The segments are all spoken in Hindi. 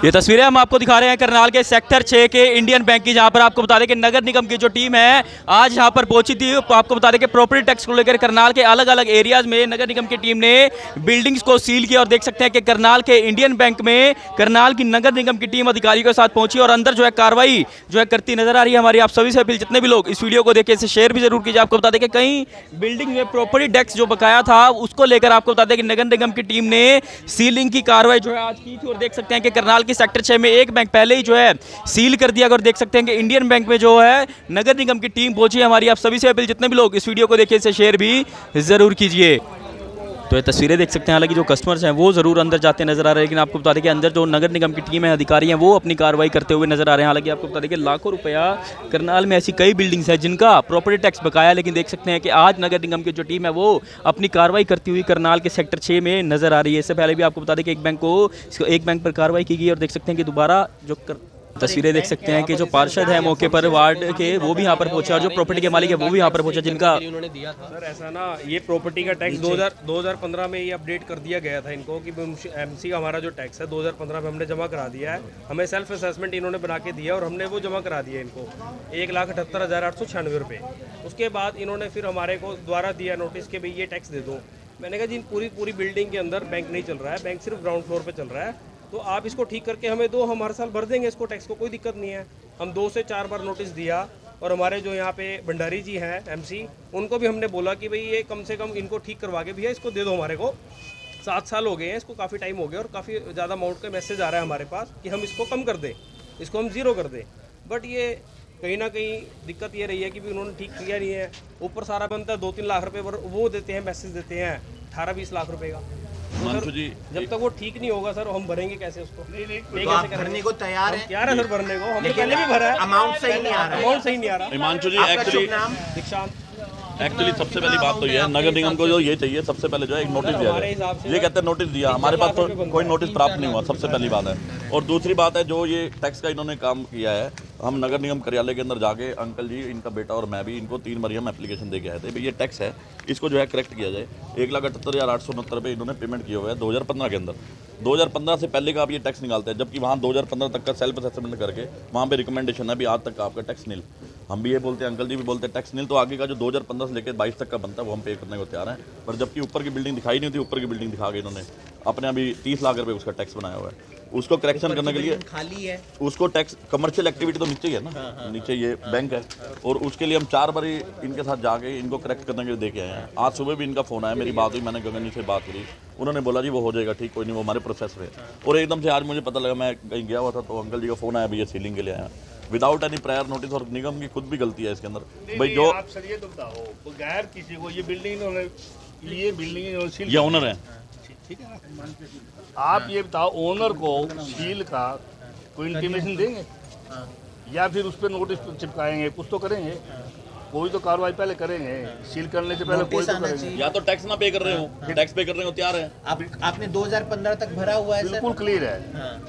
ये तस्वीरें हम आपको दिखा रहे हैं करनाल के सेक्टर 6 के इंडियन बैंक की, जहां पर आपको बता दें कि नगर निगम की जो टीम है आज यहां पर पहुंची थी। आपको बता दें कि प्रॉपर्टी टैक्स को लेकर करनाल के अलग अलग एरियाज में नगर निगम की टीम ने बिल्डिंग्स को सील किया और देख सकते हैं कि करनाल के इंडियन बैंक में करनाल की नगर निगम की टीम अधिकारियों के साथ पहुंची और अंदर जो है कार्रवाई जो है करती नजर आ रही है। हमारी आप सभी से अपील, जितने भी लोग इस वीडियो को देखें इसे शेयर भी जरूर कीजिए। आपको बता दें कि कई बिल्डिंग में प्रॉपर्टी टैक्स जो बकाया था उसको लेकर आपको बता दें कि नगर निगम की टीम ने सीलिंग की कार्रवाई जो है आज की थी और देख सकते हैं कि करनाल की सेक्टर 6 में एक बैंक पहले ही जो है सील कर दिया। और देख सकते हैं कि इंडियन बैंक में जो है नगर निगम की टीम पहुंची है। हमारी आप सभी से अपील, जितने भी लोग इस वीडियो को देखें इसे शेयर भी जरूर कीजिए। तो ये तस्वीरें देख सकते हैं, हालांकि जो कस्टमर्स हैं वो जरूर अंदर जाते नजर आ रहे हैं, लेकिन आपको बता दें कि अंदर जो नगर निगम की टीम है, अधिकारी हैं, वो अपनी कार्रवाई करते हुए नजर आ रहे हैं। हालांकि आपको बता दें कि लाखों रुपया करनाल में ऐसी कई बिल्डिंग्स हैं जिनका प्रॉपर्टी टैक्स बकाया, लेकिन देख सकते हैं कि आज नगर निगम की जो टीम है वो अपनी कार्रवाई करती हुई करनाल के सेक्टर 6 में नजर आ रही है। इससे पहले भी आपको बता दें कि एक बैंक पर कार्रवाई की गई और देख सकते हैं कि दोबारा जो तस्वीरें देख सकते हैं कि जो पार्षद है मौके पर वार्ड के वो भी यहाँ पर पहुंचे और जो प्रॉपर्टी के मालिक है वो भी यहाँ पर पहुंचे, जिनका उन्होंने दिया था। सर ऐसा ना, ये प्रॉपर्टी का टैक्स 2015 में ये अपडेट कर दिया गया था इनको कि एमसी का हमारा जो टैक्स है 2015 में हमने जमा करा दिया है। हमें सेल्फ असेसमेंट इन्होंने बना के दिया और हमने वो जमा करा दिया इनको 1,78,896 रुपये। उसके बाद इन्होंने फिर हमारे को द्वारा दिया नोटिस कि भाई ये टैक्स दे दो। मैंने कहा जी पूरी बिल्डिंग के अंदर बैंक नहीं चल रहा है, बैंक सिर्फ ग्राउंड फ्लोर पर चल रहा है, तो आप इसको ठीक करके हमें दो, हम हर साल भर देंगे इसको टैक्स को, कोई दिक्कत नहीं है। हम 2 से 4 बार नोटिस दिया और हमारे जो यहाँ पे भंडारी जी हैं एमसी, उनको भी हमने बोला कि भाई ये कम से कम इनको ठीक करवा के भैया इसको दे दो हमारे को। 7 साल हो गए हैं इसको, काफ़ी टाइम हो गया और काफ़ी ज़्यादा अमाउंट का मैसेज आ रहा है हमारे पास कि हम इसको कम कर दें, इसको हम ज़ीरो कर दें। बट ये कहीं ना कहीं दिक्कत ये रही है कि भी उन्होंने ठीक किया नहीं है। ऊपर सारा बनता है 2-3 लाख रुपये पर वो देते हैं, मैसेज देते हैं 18-20 लाख रुपये का। तो जी जब तक वो ठीक नहीं होगा सर हम भरेंगे कैसे उसको? नहीं तो आप भरने को तैयार हैं? तैयार है सर भरने को, हमने पहले भी भरा है। अमाउंट सही नहीं आ रहा है। अमाउंट सही नहीं आ रहा। हिमांशु जी, एक्चुअली सबसे पहली बात तो ये है, नगर निगम को जो ये चाहिए सबसे पहले जो है एक नोटिस दिया जाए। ये कहते हैं नोटिस दिया, हमारे पास तो कोई नोटिस प्राप्त नहीं हुआ, सबसे पहली बात है। और दूसरी बात है जो ये टैक्स का इन्होंने काम किया है, हम नगर निगम कार्यालय के अंदर जाके अंकल जी, इनका बेटा और मैं भी इनको 3 बार हम एप्लीकेशन दे के आए थे भाई ये टैक्स है, इसको जो है करेक्ट किया जाए। 1,78,869 रुपये इन्होंने पेमेंट किए हुए हैं 2015 के अंदर। 2015 से पहले का आप ये टैक्स निकालते हैं, जबकि वहाँ 2015 तक का सेल्फ असेसमेंट करके वहाँ पे रिकमेंडेशन है भी आज तक का आपका टैक्स नील। हम भी ये बोलते हैं, अंकल जी भी बोलते हैं टैक्स नील, तो आगे का जो 2015 से लेकर 22 तक का बनता है वो हम पे करने को तैयार हैं। पर जबकि ऊपर की बिल्डिंग दिखाई नहीं थी, ऊपर की बिल्डिंग दिखा के इन्होंने अपने अभी 30 लाख रुपये उसका टैक्स बनाया हुआ है। उसको करेक्शन करने के लिए खाली है, उसको टैक्स कमर्शियल एक्टिविटी तो नीचे ही है ना, नीचे ये बैंक है, और उसके लिए हम 4 बार इनके साथ जाके इनको करेक्ट करने के लिए दे के आए हैं। आज सुबह भी इनका फ़ोन आया, मेरी बात हुई, मैंने गगन जी से बात करी, उन्होंने बोला जी वो हो जाएगा ठीक, कोई नहीं, वो हमारे प्रोसेस में। और एकदम से आज मुझे पता लगा, मैं कहीं गया हुआ था तो अंकल जी का फ़ोन आया, भैया सीलिंग के लिए आया विदाउट एनी प्रायर नोटिस। और निगम की खुद भी गलती है इसके अंदर भाई। जो आप सर ये तो बताओ, बगैर किसी को ये बिल्डिंग ये ओनर है, ठीक है ना, आप ये बताओ ओनर को सील का कोई इंटीमेशन देंगे या फिर उस पर नोटिस चिपकाएंगे? कुछ तो करेंगे, कोई तो कार्रवाई पहले करेंगे। सील करने से पहले कोई तो करेंगे। या तो टैक्स ना पे कर रहे हो, टैक्स पे करने को तैयार है। आपने 2015 तक भरा हुआ है? बिल्कुल क्लियर है,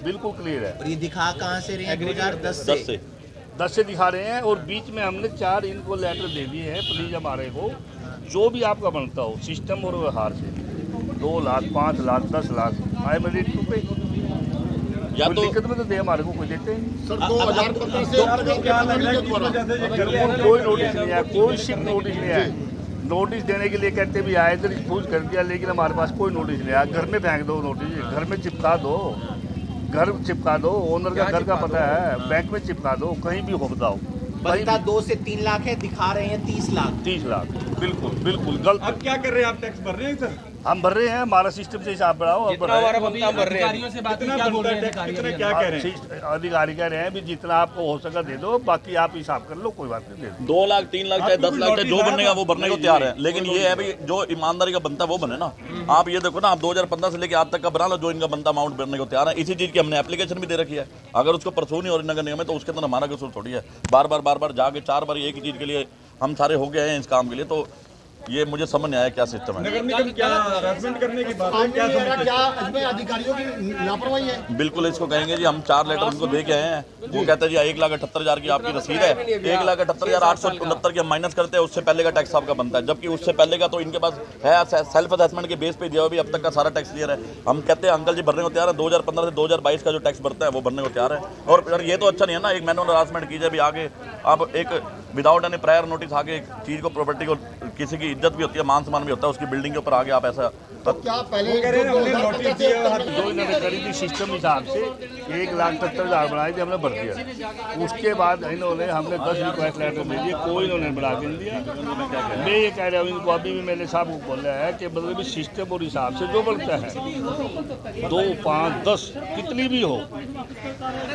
बिल्कुल क्लियर है। और ये दिखा कहाँ से रहे हैं? 2010 से दिखा रहे हैं। और बीच में हमने 4 इनको लेटर दे दिए हैं, प्लीज हमारे को जो भी आपका बनता हो सिस्टम और व्यवहार से 2 lakh 5 lakh 10 lakh I am ready to pay. या तो दिक्कत में तो दे, हमारे को कोई देते हैं सर। 2015 से कोई नोटिस नहीं है, कोई सिर्फ नोटिस नहीं है। नोटिस देने के लिए कहते भी आए थे, रिफ्यूज कर दिया, लेकिन हमारे पास कोई नोटिस नहीं आया। घर में फेंक दो नोटिस, घर में चिपका दो, घर चिपका दो, ओनर का घर का पता है, बैंक में चिपका दो, कहीं भी हो बताओ। बनता 2 से 3 लाख है, दिखा रहे हैं 30 लाख। 30 लाख बिल्कुल बिल्कुल गलत। अब क्या कर रहे हैं आप? टैक्स भर रहे हैं सर? हम भर रहे हैं, हमारा सिस्टम से हिसाब बढ़ाओ। हमारा बनता हम भर रहे हैं। अधिकारी कह रहे हैं भी जितना आपको हो सका दे दो, बाकी आप हिसाब कर लो, कोई बात नहीं, दे दो। 2 लाख 3 लाख चाहे 10 लाख चाहे जो बनने वो भरने को तैयार है। लेकिन ये है भाई जो ईमानदारी का बनता है वो बने ना। आप ये देखो ना, आप 2015 से लेकर आज तक का बना लो, जो इनका बनता अमाउंट भरने को तैयार है। इसी चीज़ की हमने एप्लीकेशन भी दे रखी है। अगर उसको परसू नहीं और नगर निगम है तो उसके अंदर हमारा कसूर थोड़ी है। बार बार जाके 4 बार एक ही चीज़ के लिए हम सारे हो गए हैं इस काम के लिए। तो ये मुझे समझ नहीं आया क्या सिस्टम है। नगर निगम क्या हरासमेंट करने की बात है, क्या समझते हैं? इसमें अधिकारियों की लापरवाही है। बिल्कुल इसको कहेंगे जी, हम 4 लेटर उनको दे के आए हैं। वो कहते हैं जी 1,78,000 की आपकी रसीद है, 1,78,869 की हम माइनस करते हैं, उससे पहले का टैक्स आपका बनता है, जबकि उससे पहले का तो इनके पास है सेल्फ असेसमेंट के बेस पे दिया हुआ भी अब तक का सारा टैक्स क्लियर है। हम कहते हैं अंकल जी भरने को तैयार है, 2015 से 2022 का जो टैक्स भरता है वो भरने को तैयार है। और यार ये तो अच्छा नहीं है ना, एक मैनुअल हरासमेंट कीजिए भी आगे, अब एक विदाउट एनी प्रायर नोटिस आगे एक चीज़ को, प्रॉपर्टी को, किसी की इज्जत भी होती है, मान सम्मान भी होता है, उसकी बिल्डिंग के ऊपर आगे आप ऐसा तो क्या पहले जो इन्होंने करी थी सिस्टम हिसाब से 1,78,000 बनाए थे, हमने भर दिया। उसके बाद इन्होंने हमने 10 रिक्वेस्ट लेटर दे दिए, कोई इन्होंने बना के नहीं दिया। मैं ये कह रहा हूँ इनको, अभी भी मैंने साहब को बोला है कि मतलब सिस्टम और हिसाब से जो बनता है 2, 5, 10 कितनी भी हो,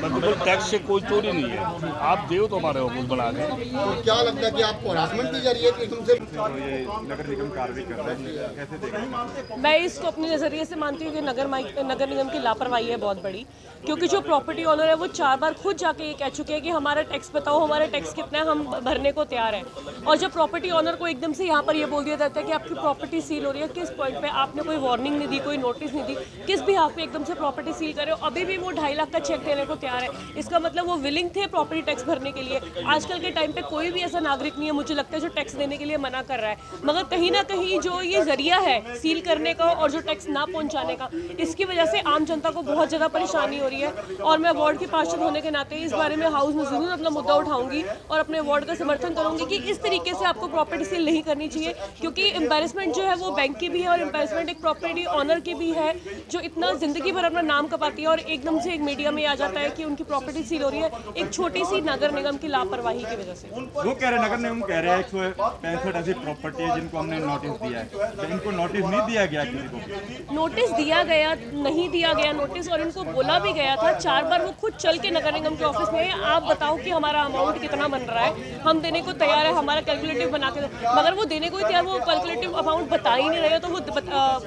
मतलब टैक्स से कोई चोरी नहीं है, आप दो तो हमारे कुछ बना के। तो क्या लगता है कि आपको हरासमेंट की जा रही है कि तुमसे ये नगर निगम कार्रवाई कर रहा है, कैसे देखें? मैं इसको अपने नज़रिए से मानती हूँ कि नगर निगम की लापरवाही है बहुत बड़ी, क्योंकि जो प्रॉपर्टी ओनर है वो 4 बार खुद जाके ये कह चुके हैं कि हमारा टैक्स बताओ, हमारा टैक्स कितना है, हम भरने को तैयार हैं। और जब प्रॉपर्टी ओनर को एकदम से यहाँ पर ये बोल दिया जाता है कि आपकी प्रॉपर्टी सील हो रही है, किस पॉइंट पे आपने कोई वार्निंग नहीं दी, कोई नोटिस नहीं दी, किस भी हाथ पे एकदम से प्रॉपर्टी सील करे हो, अभी भी वो 2.5 लाख का चेक देने को तैयार है, इसका मतलब वो विलिंग थे प्रॉपर्टी टैक्स भरने के लिए। आजकल के टाइम पे कोई भी ऐसा नागरिक नहीं है मुझे लगता है जो टैक्स देने के लिए मना कर रहा है, मगर कहीं ना कहीं जो ये जरिया है सील करने का और जो टैक्स ना पहुंचाने का, इसकी वजह से आम जनता को बहुत ज़्यादा परेशानी हो रही है। और मैं वार्ड की पार्षद होने के नाते इस बारे में हाउस में ज़रूर अपना मुद्दा उठाऊंगी और अपने वार्ड का समर्थन करूंगी कि इस तरीके से आपको प्रॉपर्टी सील नहीं करनी चाहिए, क्योंकि एम्बेरसमेंट जो है वो बैंक की भी है और एम्बेरसमेंट एक प्रॉपर्टी ऑनर की भी है जो इतना ज़िंदगी भर अपना नाम कमाती है और एकदम से एक मीडिया में आ जाता है कि उनकी प्रॉपर्टी सील हो रही है एक छोटी सी नगर निगम की लापरवाही की वजह से। वो कह रहे नगर निगम कह रहे हैं 165 ऐसी प्रॉपर्टी है जिनको हमने नोटिस दिया है, तो इनको नोटिस नहीं दिया गया किसी को? नोटिस दिया गया, नहीं दिया गया नोटिस, और इनको बोला भी गया था 4 बार, वो खुद चल के नगर निगम के ऑफिस में आप बताओ कि हमारा अमाउंट कितना बन रहा है, हम देने को तैयार है, हमारा कैलकुलेटिव बना के, मगर वो देने को ही तैयार, वो कैलकुलेटिव अमाउंट बता ही नहीं रहे, तो वो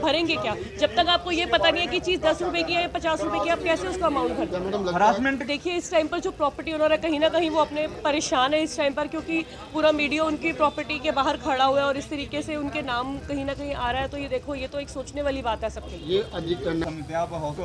भरेंगे क्या जब तक आपको ये पता नहीं है कि चीज़ 10 रुपये की है या 50 रुपये की, आप कैसे उसका अमाउंट भरते? हरासमेंट देखिए इस टाइम पर जो प्रॉपर्टी ओनर है कहीं ना कहीं वो अपने परेशान है इस टाइम पर, क्योंकि पूरा मीडिया उनकी प्रॉपर्टी के बाहर खड़ा हुआ है और इस तरीके से उनके नाम कहीं ना कहीं आ रहा है, तो ये देखो ये तो एक सोचने वाली बात है सबके लिए। ये अधिकरण समस्या आप हाउस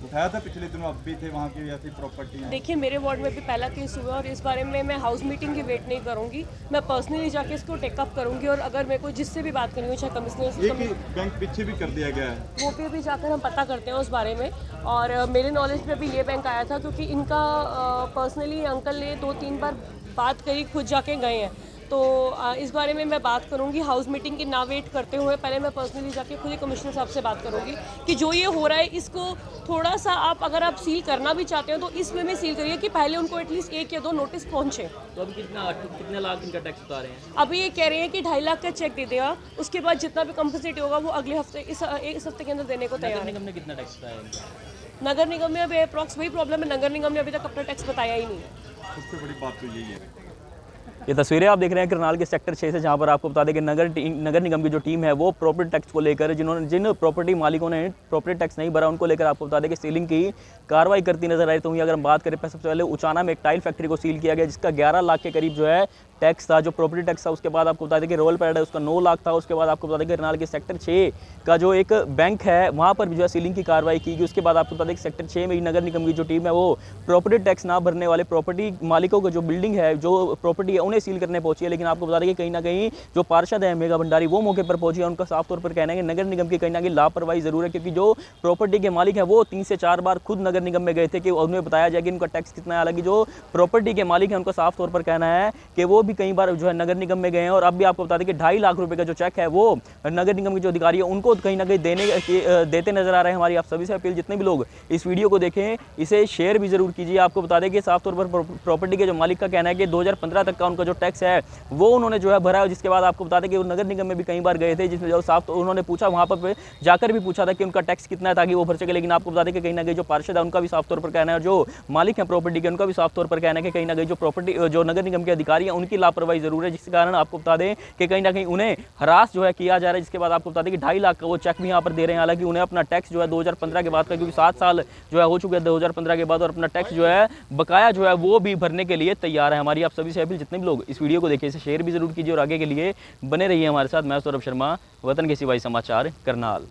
उठाया था पिछले दिनों, अब भी थे वहाँ की ऐसी प्रॉपर्टी? देखिए मेरे वार्ड में भी पहला केस हुआ और इस बारे में मैं हाउस मीटिंग की वेट नहीं करूंगी, मैं पर्सनली जाके इसको टेकअप करूंगी और अगर मेरे को जिससे भी बात करनी हो, चाहे कमिश्नर, एक बैंक पीछे भी कर दिया गया है, वो पे भी जाकर हम पता करते हैं उस बारे में। और मेरे नॉलेज में भी ये बैंक आया था क्योंकि इनका पर्सनली अंकल ने 2-3 बार बात करी, खुद जाके गए हैं, तो इस बारे में मैं बात करूंगी हाउस मीटिंग की ना वेट करते हुए, पहले मैं पर्सनली जाके खुद ही कमिश्नर साहब से बात करूंगी कि जो ये हो रहा है इसको थोड़ा सा आप अगर आप सील करना भी चाहते हो तो इस वे में सील करिए कि पहले उनको एटलीस्ट 1 या 2 नोटिस पहुंचे। तो अभी कितने लाख इनका टैक्स बता रहे हैं? अभी ये कह रहे हैं कि 2.5 लाख का चेक दे देगा, उसके बाद जितना भी कंपनसेट होगा वो अगले हफ्ते इस हफ्ते के अंदर देने को तैयार है। निगम ने कितना टैक्स बताया इनका? नगर निगम में अभी अप्रॉक्स वही प्रॉब्लम है, नगर निगम ने अभी तक अपना टैक्स बताया ही नहीं है। सबसे बड़ी बात तो यही है। ये तस्वीरें आप देख रहे हैं करनाल के सेक्टर 6 से, जहां पर आपको बता दें कि नगर निगम की जो टीम है वो प्रॉपर्टी टैक्स को लेकर जिन प्रॉपर्टी मालिकों ने प्रॉपर्टी टैक्स नहीं भरा उनको लेकर आपको बता दें कि सीलिंग की कार्रवाई करती नजर आई। तो वहीं अगर हम बात करें सबसे पहले उचाना में एक टाइल फैक्ट्री को सील किया गया जिसका 11 लाख के करीब जो है टैक्स था, जो प्रॉपर्टी टैक्स था। उसके बाद आपको बता दें कि रोयल पैराडाइज उसका 9 लाख था। उसके बाद आपको बता दें कि करनाल के सेक्टर 6 का जो एक बैंक है वहाँ पर भी जो है सीलिंग की कार्रवाई की गई। उसके बाद आपको बता दें कि सेक्टर 6 में ही नगर निगम की जो टीम है वो प्रॉपर्टी टैक्स ना भरने वाले प्रॉपर्टी मालिकों को जो बिल्डिंग है, जो प्रॉपर्टी है, उन्हें सील करने पहुंची है। लेकिन आपको बता दें कि कहीं ना कहीं जो पार्षद है मेघा भंडारी वो मौके पर पहुंची है। उनका साफ तौर पर कहना है कि नगर निगम की कहीं ना कहीं लापरवाही जरूर है, क्योंकि जो प्रॉपर्टी के मालिक है वो 3 से 4 बार खुद नगर निगम में गए थे कि उन्हें बताया जाए कि उनका टैक्स कितना है। हालांकि जो प्रॉपर्टी के मालिक है उनको साफ तौर पर कहना है कि वो भी कई बार जो है नगर निगम में गए हैं। और अब भी आपको बता दें कि 2.5 लाख रुपए का जो चेक है वो नगर निगम के जो अधिकारी है उनको कहीं ना कहीं देते नजर आ रहे हैं। हमारी आप सभी से अपील, जितने भी लोग इस वीडियो को देखें इसे शेयर भी जरूर कीजिए। आपको बता दें कि साफ तौर पर प्रॉपर्टी के जो मालिक का कहना है कि 2015 तक का उनका जो टैक्स है वो उन्होंने जो है भरा है। जिसके बाद आपको बता दें कि वो नगर निगम में भी कई बार गए थे, जिसमें जो साफ उन्होंने पूछा, वहाँ पर जाकर भी पूछा था कि उनका टैक्स कितना है ताकि वो भर सके। लेकिन आपको बता दें कि कहीं ना कहीं जो पार्षद है उनका भी साफ तौर पर कहना है और जो मालिक है प्रॉपर्टी के उनका भी साफ तौर पर कहना है कि कहीं ना कहीं जो प्रॉपर्टी जो नगर निगम के अधिकारी हैं उनकी उनकी लापरवाही ज़रूर है, जिसके कारण आपको बता दें कि कहीं ना कहीं उन्हें हरास जो है किया जा रहा है। जिसके बाद आपको बता दें कि 2.5 लाख का वो चेक भी यहाँ पर दे रहे हैं। हालांकि उन्हें अपना टैक्स जो है 2015 के बाद का, क्योंकि 7 साल जो है हो चुके हैं 2015 के बाद, और अपना टैक्स जो है बकाया जो है वो भी भरने के लिए तैयार है। हमारी आप सभी से अपील, जितने भी लोग इस वीडियो को देखें इसे शेयर भी जरूर कीजिए और आगे के लिए बने रहिए हमारे साथ। मैं सौरभ शर्मा, वतन के सिवाई समाचार, करनाल।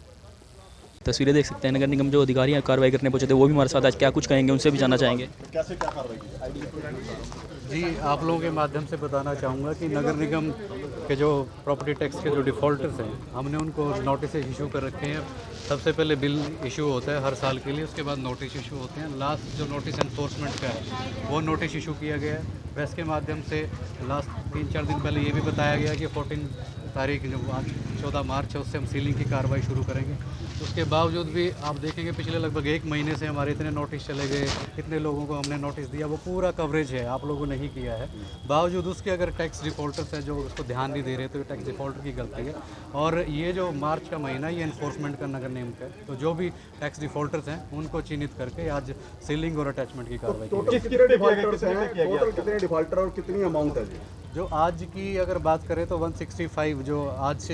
तस्वीरें देख सकते हैं, नगर निगम जो अधिकारी हैं कार्रवाई करने पहुंचे थे वो भी हमारे साथ आज क्या कुछ कहेंगे, उनसे भी जानना चाहेंगे। कैसे क्या कार्रवाई की? जी, आप लोगों के माध्यम से बताना चाहूँगा कि नगर निगम के जो प्रॉपर्टी टैक्स के जो डिफ़ॉल्टर्स हैं, हमने उनको नोटिस इशू कर रखे हैं। सबसे पहले बिल इशू होता है हर साल के लिए, उसके बाद नोटिस इशू होते हैं। लास्ट जो नोटिस एनफोर्समेंट का है वो नोटिस इशू किया गया है। प्रेस के माध्यम से लास्ट 3-4 दिन पहले ये भी बताया गया कि 14 तारीख जो आज 14 मार्च है उससे हम सीलिंग की कार्रवाई शुरू करेंगे। उसके बावजूद भी आप देखेंगे पिछले लगभग 1 महीने से हमारे इतने नोटिस चले गए, इतने लोगों को हमने नोटिस दिया, वो पूरा कवरेज है, आप लोगों ने नहीं किया है। बावजूद उसके अगर टैक्स डिफ़ॉल्टर्स हैं जो उसको ध्यान नहीं दे रहे, तो ये टैक्स डिफ़ॉल्टर की गलती है। और ये जो मार्च का महीना ये एनफोर्समेंट का नगर निगम का है, तो जो भी टैक्स डिफ़ॉल्टर्स हैं उनको चिन्हित करके आज सीलिंग और अटैचमेंट की कार्रवाई की। कितने डिफॉल्टर और कितनी अमाउंट है? जो आज की अगर बात करें तो 165 जो आज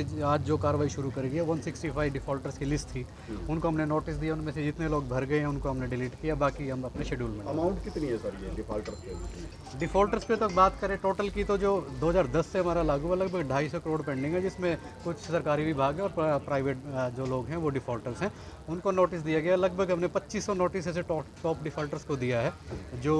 जो कार्रवाई शुरू करेगी 165 डिफ़ॉल्टर्स की लिस्ट थी, उनको हमने नोटिस दिया। उनमें से जितने लोग भर गए हैं उनको हमने डिलीट किया, बाकी हम अपने शेड्यूल में। अमाउंट कितनी है सर ये डिफॉल्टर्स के? डिफ़ॉल्टर्स पे तो बात करें टोटल की, तो जो 2010 से हमारा लागू हुआ लगभग 250 करोड़ पेंडिंग है, जिसमें कुछ सरकारी विभाग है और प्राइवेट जो लोग हैं वो डिफ़ॉल्टर्स हैं, उनको नोटिस दिया गया। लगभग हमने 2500 नोटिस ऐसे टॉप डिफ़ॉल्टर्स को दिया है, जो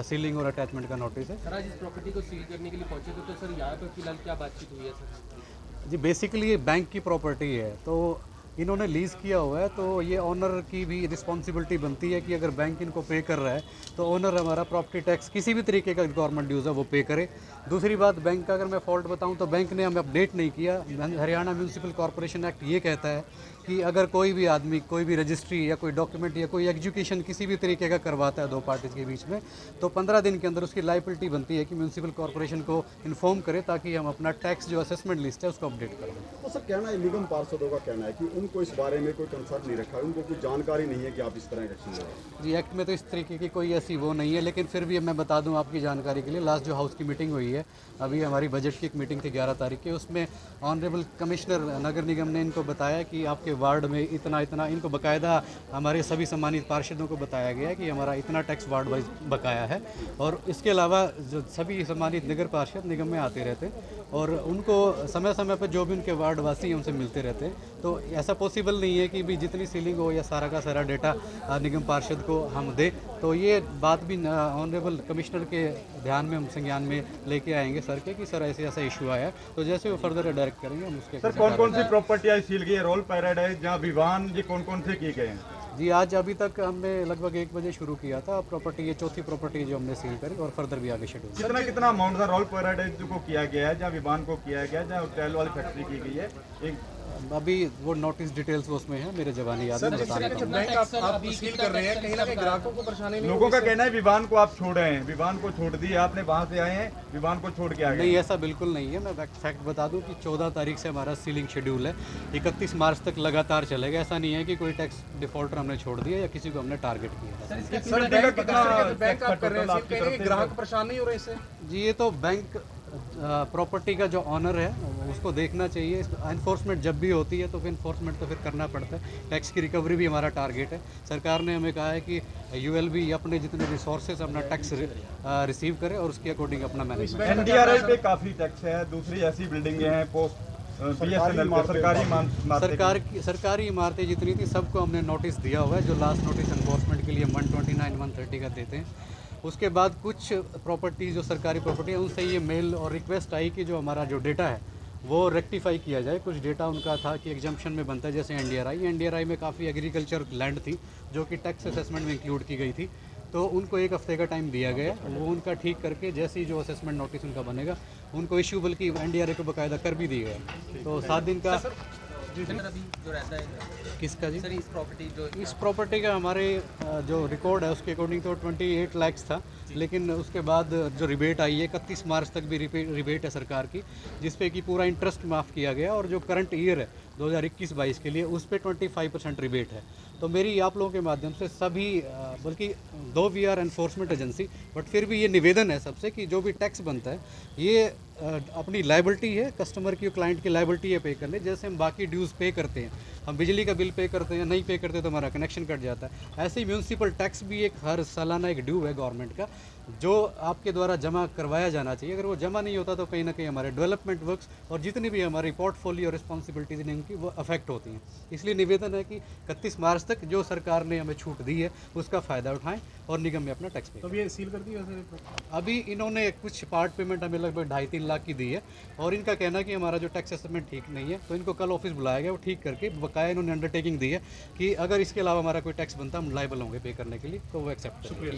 सीलिंग और अटैचमेंट का नोटिस है। सर आज इस प्रॉपर्टी को सील करने के लिए पहुंचे थे, तो सर यहाँ पर फिलहाल क्या बातचीत हुई है सर? जी, बेसिकली ये बैंक की प्रॉपर्टी है, तो इन्होंने लीज़ किया हुआ है, तो ये ऑनर की भी रिस्पॉन्सिबिलिटी बनती है कि अगर बैंक इनको पे कर रहा है तो ऑनर हमारा प्रॉपर्टी टैक्स किसी भी तरीके का गवर्नमेंट ड्यूज़ है वो पे करे। दूसरी बात, बैंक का अगर मैं फॉल्ट बताऊं तो बैंक ने हमें अपडेट नहीं किया। हरियाणा म्यूनसिपल कॉर्पोरेशन एक्ट ये कहता है कि अगर कोई भी आदमी कोई भी रजिस्ट्री या कोई डॉक्यूमेंट या कोई एग्जीक्यूशन किसी भी तरीके का करवाता है दो पार्टीज़ के बीच में, तो 15 दिन के अंदर उसकी लायबिलिटी बनती है कि म्यूनसिपल कॉर्पोरेशन को इन्फॉर्म करे, ताकि हम अपना टैक्स जो असेसमेंट लिस्ट है उसको अपडेट करें। तो सर कहना है, निगम पार्षदों का कहना है कि उनको इस बारे में कोई कंसर्न नहीं रखा है, उनको कुछ जानकारी नहीं है कि आप इस तरह एक्शन ले रहे हैं। जी, एक्ट में तो इस तरीके की कोई ऐसी वो नहीं है, लेकिन फिर भी मैं बता दूं आपकी जानकारी के लिए, लास्ट जो हाउस की मीटिंग हुई है, अभी हमारी बजट की एक मीटिंग थी 11 तारीख की, उसमें ऑनरेबल कमिश्नर नगर निगम ने इनको बताया कि आपके वार्ड में इतना इनको बाकायदा हमारे सभी सम्मानित पार्षदों को बताया गया कि हमारा इतना टैक्स वार्ड वाइज बकाया है। और इसके अलावा जो सभी सम्मानित नगर पार्षद निगम में आते रहते हैं और उनको समय समय पर जो भी उनके वार्ड वासी हैं उनसे मिलते रहते हैं, तो ऐसा पॉसिबल नहीं है कि भी जितनी सीलिंग हो या सारा का सारा डेटा निगम पार्षद को हम दें। तो ये बात भी ऑनरेबल कमिश्नर के ध्यान में, हम संज्ञान में लेके आएंगे सर के, कि सर ऐसे ऐसा इशू आया है, तो जैसे वो फर्दर डायरेक्ट करेंगे हम उसके। सर कौन कौन सी प्रॉपर्टियाँ सील गई है? रोल पैराडाइज, जहाँ विवान, ये कौन कौन से किए गए हैं? जी, आज अभी तक हमने लगभग 1 बजे शुरू किया था प्रॉपर्टी, ये चौथी प्रॉपर्टी जो हमने सील करी, और फर्दर भी आगे शेड्यूल। कितना अमाउंट था रोल पैराडाइज को किया गया है, जहाँ विवान को किया गया है, जहाँ होटल वाली फैक्ट्री की गई है? अभी वो नोटिस डिटेल्स वो उसमें है, मेरे जवानी याद नहीं बता रहा। बैंक आप सील कर रहे हैं, कहीं ना कहीं ग्राहकों को परेशानी नहीं? लोगों का कहना है विवान को आप छोड़ रहे हैं, विवान को छोड़ दिए आपने, वहाँ से आए हैं, विवान को छोड़ के आ गए। नहीं, ऐसा बिल्कुल नहीं है। मैं फैक्ट बता दूं कि 14 तारीख से हमारा सीलिंग शेड्यूल है, 31 मार्च तक लगातार चलेगा। ऐसा नहीं है कि कोई टैक्स डिफॉल्टर हमने छोड़ दिया या किसी को हमने टारगेट किया। ग्राहक परेशान नहीं हो रहे इससे? जी, ये तो बैंक प्रॉपर्टी का जो ऑनर है उसको देखना चाहिए। एनफोर्समेंट जब भी होती है तो फिर एनफोर्समेंट तो फिर करना पड़ता है। टैक्स की रिकवरी भी हमारा टारगेट है। सरकार ने हमें कहा है कि यूएलबी अपने जितने रिसोर्सेज अपना टैक्स रिसीव करे और उसके अकॉर्डिंग अपना मैनेजमेंट। एनडीआरआई पे काफ़ी टैक्स है, दूसरी ऐसी बिल्डिंगें हैं, पोस्ट सरकारी इमारतें जितनी थी सबको हमने नोटिस दिया हुआ है, जो लास्ट नोटिस एनफोर्समेंट के लिए 129, 130 का देते हैं। उसके बाद कुछ प्रॉपर्टी जो सरकारी प्रॉपर्टी है उनसे ये मेल और रिक्वेस्ट आई कि जो हमारा जो डेटा है वो रेक्टिफाई किया जाए। कुछ डेटा उनका था कि एग्जम्पशन में बनता है, जैसे एनडीआरआई में काफ़ी एग्रीकल्चर लैंड थी जो कि टैक्स असेसमेंट में इंक्लूड की गई थी, तो उनको 1 हफ्ते का टाइम दिया गया। वो उनका ठीक करके जैसे ही जो असेसमेंट नोटिस उनका बनेगा उनको इशू, बल्कि एनडीआरआई को बाकायदा कर भी दिया गया। तो 7 दिन का अभी जो रहता है किसका जी? सर इस प्रॉपर्टी का हमारे जो रिकॉर्ड है उसके अकॉर्डिंग तो 28 लाख था, लेकिन उसके बाद जो रिबेट आई है 31 मार्च तक भी रिबेट है सरकार की, जिसपे कि पूरा इंटरेस्ट माफ़ किया गया। और जो करंट ईयर है 2021-22 के लिए, उस पर 25% रिबेट है। तो मेरी आप लोगों के माध्यम से सभी बल्कि दो we are enforcement agency, but फिर भी ये निवेदन है सबसे कि जो भी टैक्स बनता है ये अपनी लाइबिलिटी है, कस्टमर की, क्लाइंट की लाइबिलिटी है पे करने। जैसे हम बाकी ड्यूज़ पे करते हैं, हम बिजली का बिल पे करते हैं, नहीं पे करते तो हमारा कनेक्शन कट जाता है। ऐसे ही म्यूनसिपल टैक्स भी एक हर सालाना एक ड्यू है गवर्नमेंट का, जो आपके द्वारा जमा करवाया जाना चाहिए। अगर वो जमा नहीं होता तो कहीं ना कहीं हमारे डेवलपमेंट वर्क्स और जितनी भी हमारी पोर्टफोलियो रिस्पॉन्सिबिलिटीज हैं इनकी वो अफेक्ट होती हैं। इसलिए निवेदन है कि 31 मार्च तक जो सरकार ने हमें छूट दी है उसका फ़ायदा उठाएं और निगम में अपना टैक्स पे करें। ये सील कर दिया सर? अभी इन्होंने कुछ पार्ट पेमेंट हमें लगभग 2.5-3 लाख की दी है, और इनका कहना है कि हमारा जो टैक्स असेसमेंट ठीक नहीं है, तो इनको कल ऑफिस बुलाया गया, वो ठीक करके बकाया इन्होंने अंडरटेकिंग दी है कि अगर इसके अलावा हमारा कोई टैक्स बनता हम लाइबल होंगे पे करने के लिए, तो वो एक्सेप्ट करेंगे।